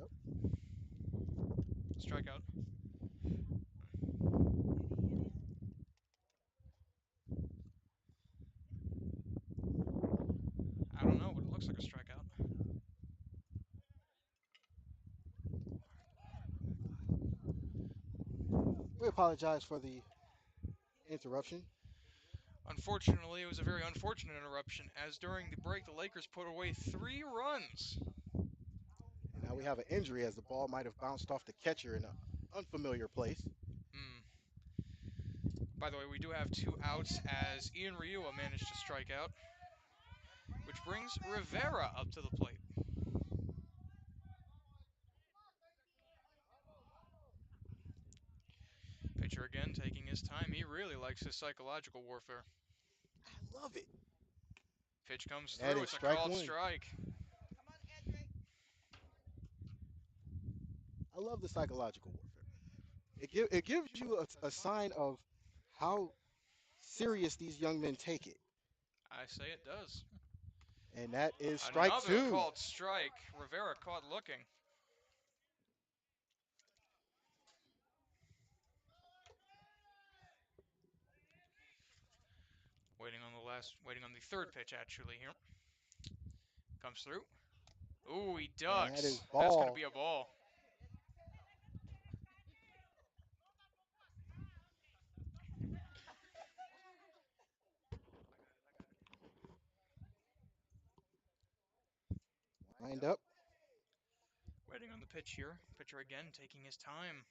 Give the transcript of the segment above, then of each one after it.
Yep. Strikeout. I don't know, but it looks like a strikeout. We apologize for the interruption. Unfortunately, it was a very unfortunate interruption, as during the break, the Lakers put away 3 runs. And now we have an injury as the ball might have bounced off the catcher in an unfamiliar place. Mm. By the way, we do have 2 outs as Ian Ryua managed to strike out, which brings Rivera up to the plate. Pitcher again taking his time. He really likes his psychological warfare. I love it. Pitch comes And that through. is It's a strike called one. strike. I love the psychological warfare. It gives you a sign of how serious these young men take it. I say it does. And that is strike Another two. called strike. Rivera caught looking. Waiting on the third pitch actually here. Comes through. Ooh, he And that is ducks. That's going to ball. be a ball. Lined up. Waiting on the pitch here. Pitcher again taking his time.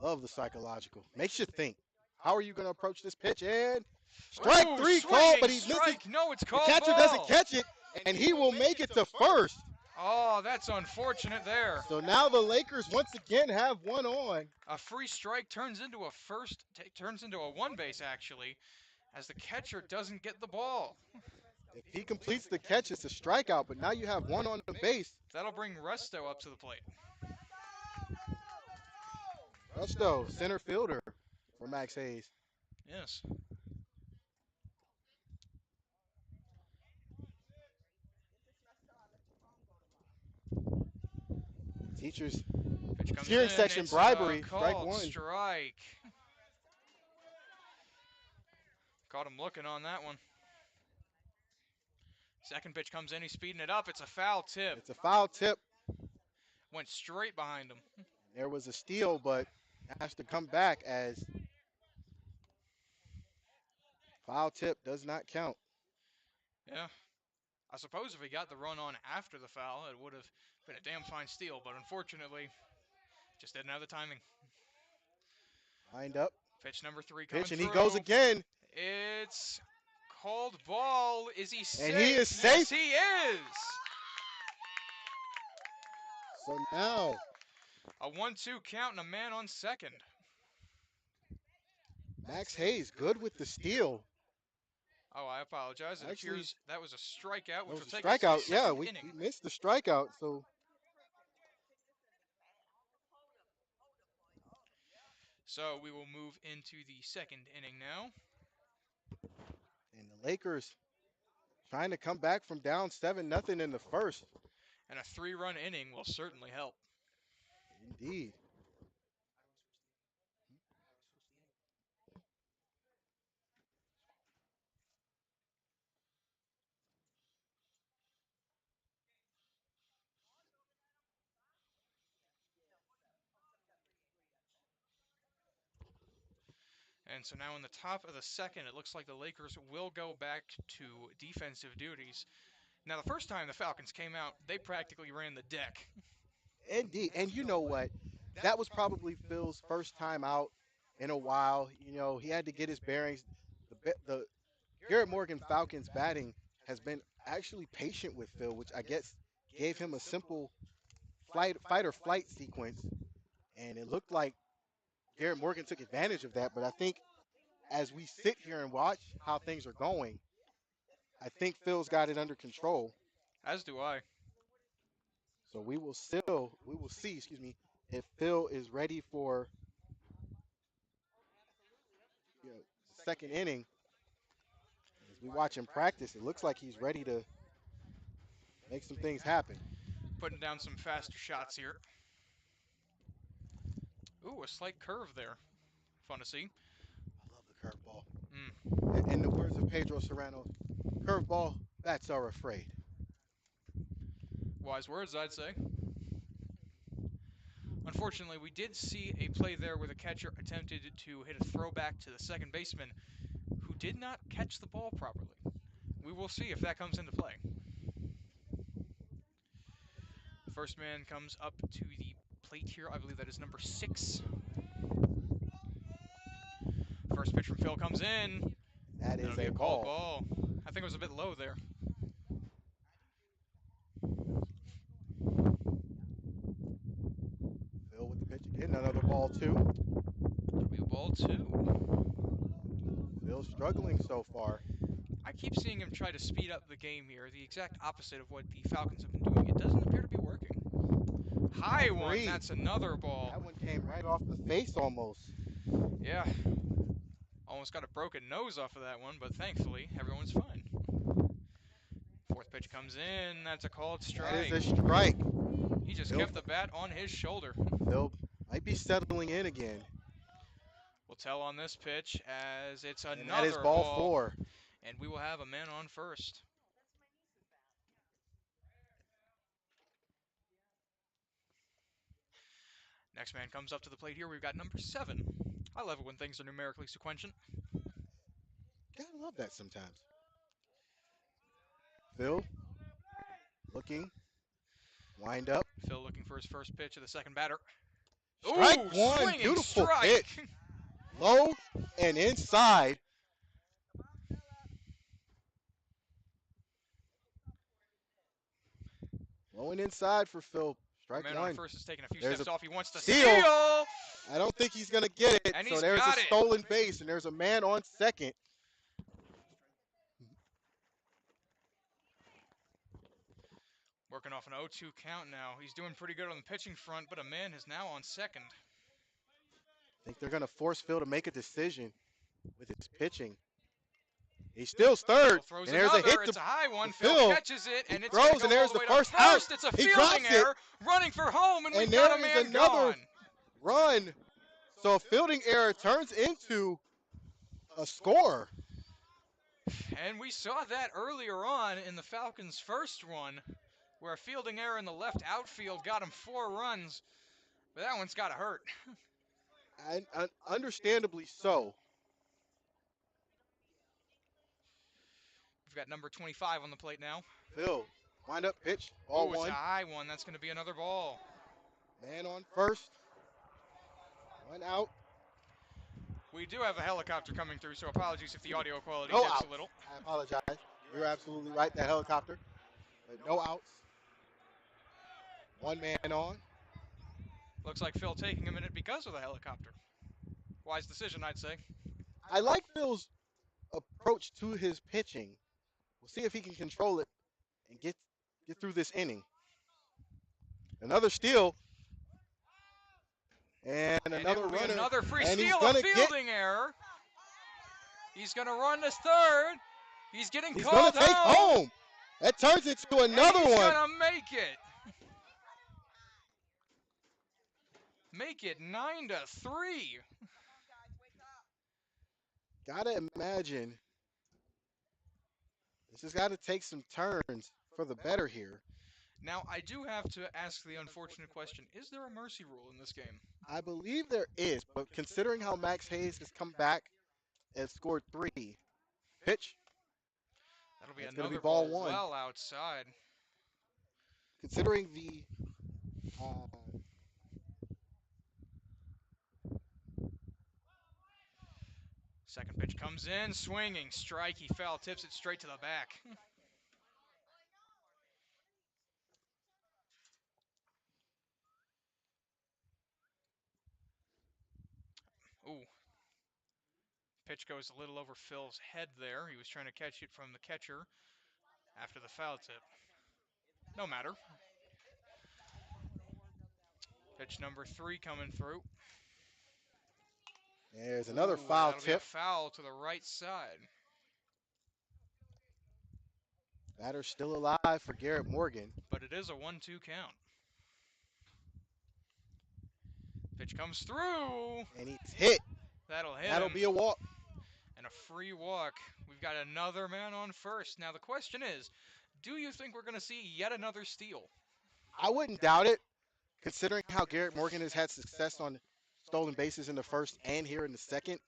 Love the psychological. Makes you think. How are you going to approach this pitch? And strike Ooh, three called, swinging but he misses. strike. No, it's The called catcher doesn't ball. catch it, and he will make it to first. Oh, that's unfortunate there. So now the Lakers once again have one on. A free strike turns into a one base actually, as the catcher doesn't get the ball. If he completes the catch, it's a strikeout, but now you have one on the base. That'll bring Resto up to the plate. Rusto, center fielder for Max Hayes. Yes. Teachers Pitch comes cheering in. section It's a bribery. Strike called one. strike. Caught him looking on that one. Second pitch comes in. He's speeding it up. It's a foul tip. It's a foul tip. Went straight behind him. There was a steal, but has to come back as foul tip does not count. Yeah. I suppose if he got the run on after the foul, it would have been a damn fine steal, but unfortunately, just didn't have the timing. Lined up. Pitch number 3 coming Pitch, and through. he goes again. It's called ball. Is he safe? And he is Yes, safe. he is. So now A 1-2 count and a man on second. Max Hayes good with the steal. Oh, I apologize. It Actually, appears that was a strikeout, that which was will a take us to the strikeout. Yeah, second we inning. missed the strikeout. So So we will move into the second inning now. and the Lakers trying to come back from down 7-0 in the first. And a 3-run inning will certainly help. Indeed. And so now in the top of the second, it looks like the Lakers will go back to defensive duties. Now, the first time the Falcons came out, they practically ran the deck. Indeed. And you know what? That was probably Phil's first time out in a while. You know, he had to get his bearings. The Garrett Morgan Falcons batting has been actually patient with Phil, which I guess gave him a simple fight or flight sequence. And it looked like Garrett Morgan took advantage of that. But I think as we sit here and watch how things are going, I think Phil's got it under control. As do I. So we will see, excuse me, if Phil is ready for the second inning. As we watch him practice, it looks like he's ready to make some things happen. Putting down some faster shots here. Ooh, a slight curve there. Fun to see. I love the curveball. Mm, In the words of Pedro Serrano, curveball, bats are afraid. wise words, I'd say. Unfortunately, we did see a play there where the catcher attempted to hit a throwback to the second baseman who did not catch the ball properly. We will see if that comes into play. First man comes up to the plate here. I believe that is number 6. First pitch from Phil comes in. That That'll is be a a called ball. ball. I think it was a bit low there. Phil with the pitch again. Another ball, two. That'll be a ball 2. Phil's struggling so far. I keep seeing him try to speed up the game here, the exact opposite of what the Falcons have been doing. It doesn't appear to be working. Ball High one, three. that's another ball. That one came right off the face almost. Yeah, almost got a broken nose off of that one, but thankfully everyone's fine. Fourth pitch comes in, that's a called That is strike. a strike. He just Phil, kept the bat on his shoulder. Phil might be settling in again. We'll tell on this pitch as it's And that is another ball ball, four. and we will have a man on first. Next man comes up to the plate here. We've got number 7. I love it when things are numerically sequential. Gotta love that sometimes. Phil looking, wind up. Phil looking for his first pitch of the second batter. Strike Ooh, one. swinging Beautiful strike. pitch. Low and inside. Low and inside for Phil. Our Strike man on one. first is taking a few There's steps a off. He wants to steal. steal, I don't think he's going to get it. and So he's there's a got it. stolen base, and there's a man on second. Working off an 0-2 count now. He's doing pretty good on the pitching front, but a man is now on second. I think they're going to force Phil to make a decision with his pitching. He steals third, Phil throws and there's a hit another. to It's a high one. Phil Phil. catches it, He and it's going to throws, go and all there's the the way to first out. first. It's a He fielding drops it, error. Running for home, and and we've there got a is man another gone. run. So a fielding error turns into a score. And we saw that earlier on in the Falcons' first run, where a fielding error in the left outfield got him 4 runs. But that one's got to hurt. And understandably so. We've got number 25 on the plate now. Phil, wind up pitch, ball Oh, it's a one. high one. That's going to be another ball. Man on first. One out. We do have a helicopter coming through, so apologies if the audio quality No dips a outs. little. I apologize. You're absolutely right, that helicopter. But no outs. One man on. Looks like Phil taking a minute because of the helicopter. Wise decision, I'd say. I like Phil's approach to his pitching. We'll see if he can control it and get through this inning. Another steal and And it another will be runner, another free and he's steal, a gonna get. fielding error. He's going to run to third. He's getting He's gonna called take home. home. That turns into And another he's one. going to make it. Make it 9-3. Gotta imagine this has got to take some turns for the better here. Now, I do have to ask the unfortunate question. Is there a mercy rule in this game? I believe there is, but considering how Max Hayes has come back and scored 3, pitch, That'll be that's going to be another ball ball 1. well outside. Considering the uh, Second pitch comes in, swinging, strike. He foul, tips it straight to the back. Ooh. Pitch goes a little over Phil's head there. He was trying to catch it from the catcher after the foul tip. No matter. Pitch number 3 coming through. there's another Ooh, foul that'll be a tip. foul to the right side. Batter still alive for Garrett Morgan. But it is a 1-2 count. Pitch comes through. And he's hit. That'll hit That'll him. be a walk. And a free walk. We've got another man on first. Now the question is, do you think we're going to see yet another steal? I wouldn't doubt it, considering how Garrett Morgan has had success on stolen bases in the first and here in the second.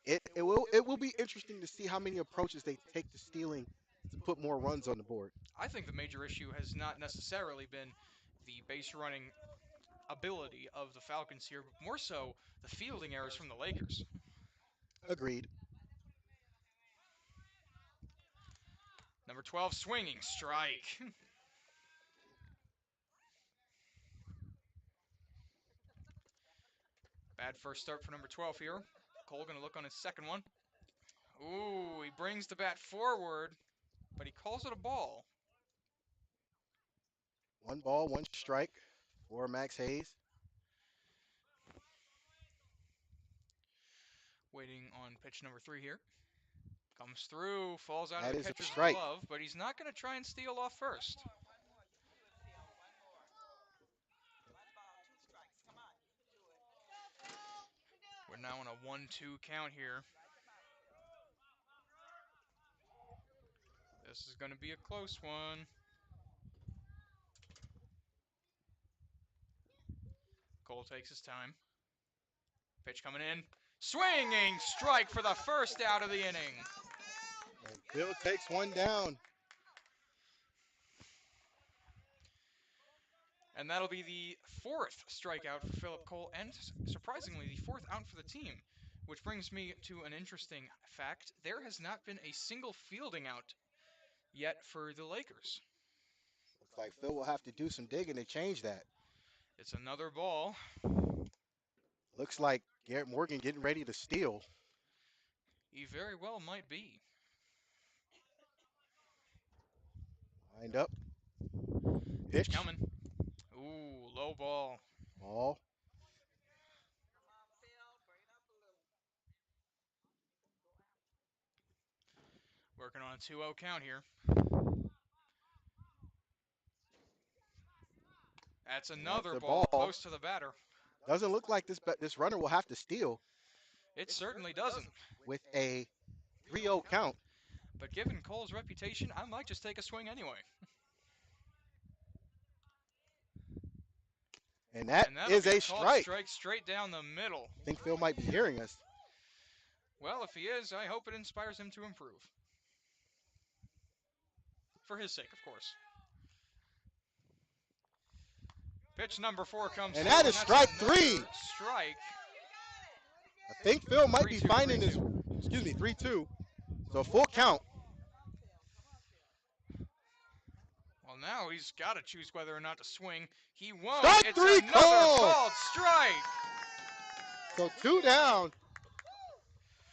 It will be interesting to see how many approaches they take to stealing to put more runs on the board. I think the major issue has not necessarily been the base running ability of the Falcons here, but more so the fielding errors from the Lakers. Agreed. Number 12 swinging strike. Bad first start for number 12 here. Cole going to look on his second one. Ooh, he brings the bat forward, but he calls it a ball. 1 ball, 1 strike for Max Hayes. Waiting on pitch number 3 here. Comes through, falls out of That the is a catcher's strike. glove, but he's not going to try and steal off first. We're now on a 1-2 count here. This is going to be a close one. Cole takes his time. Pitch coming in. Swinging strike for the first out of the inning. And Bill takes one down. And that'll be the fourth strikeout for Philip Cole, and surprisingly, the fourth out for the team. Which brings me to an interesting fact. There has not been a single fielding out yet for the Lakers. Looks like Phil will have to do some digging to change that. It's another ball. Looks like Garrett Morgan getting ready to steal. He very well might be. Wind up. Pitch Pitch. coming. Ooh, low ball. Ball. Working on a 2-0 count here. That's And that's another the ball ball. close to the batter. Doesn't look like this runner will have to steal It certainly doesn't. with a 3-0 count. But given Cole's reputation, I might just take a swing anyway. And that And that'll is be a called strike. strike straight down the middle. I think Phil might be hearing us. Well, if he is, I hope it inspires him to improve. For his sake, of course. Pitch number 4 comes And through, that is that's strike another 3. Strike. I think Phil might be 3-2, finding his, 3-2. 3-2. So full count. Well, now he's got to choose whether or not to swing. He won't. Strike It's 3 another called. called strike. So 2 down.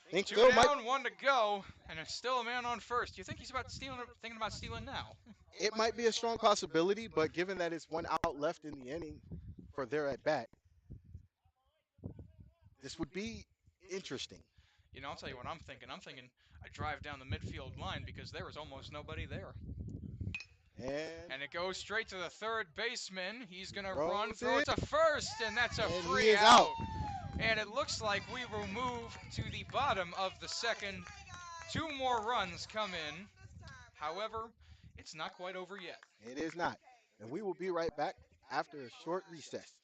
I think 2 Phil down, 1 to go, and it's still a man on first. Do you think he's thinking about stealing now? it might be a strong possibility, but given that it's 1 out left in the inning for their at bat, this would be interesting. You know, I'll tell you what I'm thinking. I'm thinking I drive down the midfield line because there was almost nobody there. And it goes straight to the third baseman. He's going to run, throw it to first, and that's a And he free is out. out. And it looks like we will move to the bottom of the second. 2 more runs come in. However, it's not quite over yet. It is not. And we will be right back after a short recess.